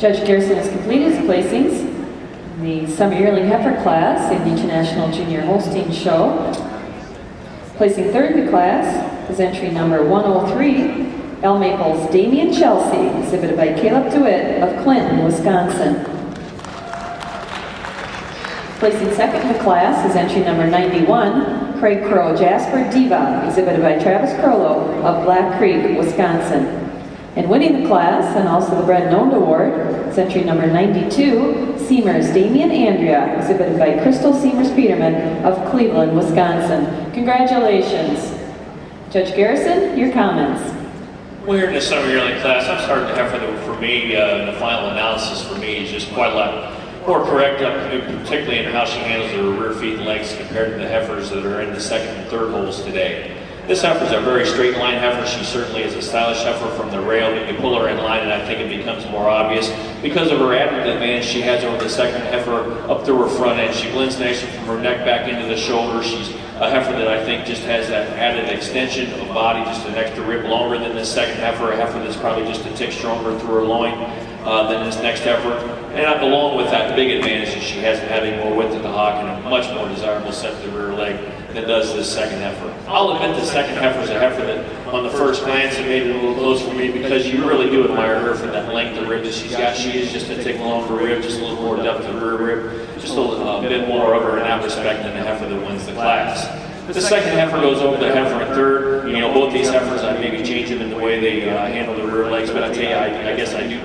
Judge Garrison has completed his placings in the Summer Yearling Heifer class in the International Junior Holstein Show. Placing third in the class is entry number 103, El Maple's Damion Chelsey, exhibited by Calep Dewitt of Clinton, Wisconsin. Placing second in the class is entry number 91, Craig-Kro Jasper Diva, exhibited by Krohlow of Black Creek, Wisconsin. And winning the class, and also the Bred and Owned Award, is entry number 92, Siemers-Peterman Andrea, exhibited by Siemers-Peterman of Cleveland, Wisconsin. Congratulations. Judge Garrison, your comments. Well, here in the Summer Yearling class, I'm starting to have, for me, the final analysis for me is just quite a lot more correct, particularly in how she handles her rear feet and legs compared to the heifers that are in the second and third holes today. This heifer is a very straight line heifer. She certainly is a stylish heifer from the rail. You can pull her in line and I think it becomes more obvious because of her added advantage she has over the second heifer up through her front end. She blends nicely from her neck back into the shoulder. She's a heifer that I think just has that added extension of body, just an extra rib longer than the second heifer, a heifer that's probably just a tick stronger through her loin than this next heifer. And along with that big advantage that she has in having more width at the hock and a much more desirable set to the rear leg than does this second heifer. I'll admit the second heifer is a heifer that on the first glance it made it a little close for me because you really do admire her for that length of rib that she's got. She is just a tick longer rib, just a little more depth of rear rib, just a bit more of her in that respect than the heifer that wins the class. The second heifer goes over the heifer in third. You know, both these heifers, I maybe change them in the way they handle the rear legs, but I tell you, I guess I do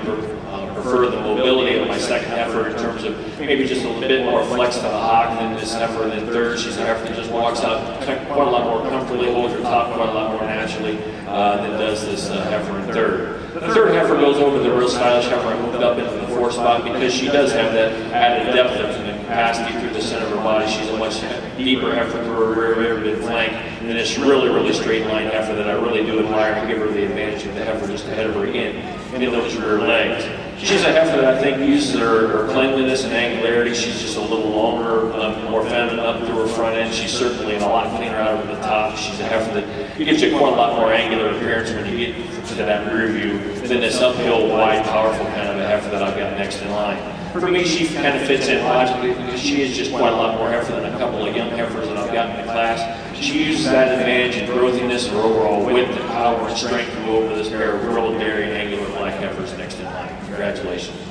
prefer the mobility of my second heifer in terms of maybe just a little bit more flex to the hock than this heifer in third. She's a heifer that just walks out quite a lot more comfortably, holds her top quite a lot more naturally than does this heifer in third. The third heifer goes over the real stylish heifer I moved up into the fourth spot because she does have that added depth and capacity through the center of her body. She's a much deeper heifer through her rear mid flank than this really straight line heifer that I really do admire and give her the advantage of the heifer just ahead of her in those rear legs. She's a heifer that I think uses her cleanliness and angularity. She's just a little longer, more feminine up through her front end. She's certainly a lot cleaner out over the top. She's a heifer that gives you quite a lot more angular appearance when you get to that rear view than this uphill, wide, powerful kind of a heifer that I've got next in line. For me, she kind of fits in logically because she is just quite a lot more heifer than a couple of young heifers that I've got in the class. She uses that advantage in growthiness, her overall width and power and strength to go over this pair of real dairy and angular black heifers next in line. Congratulations.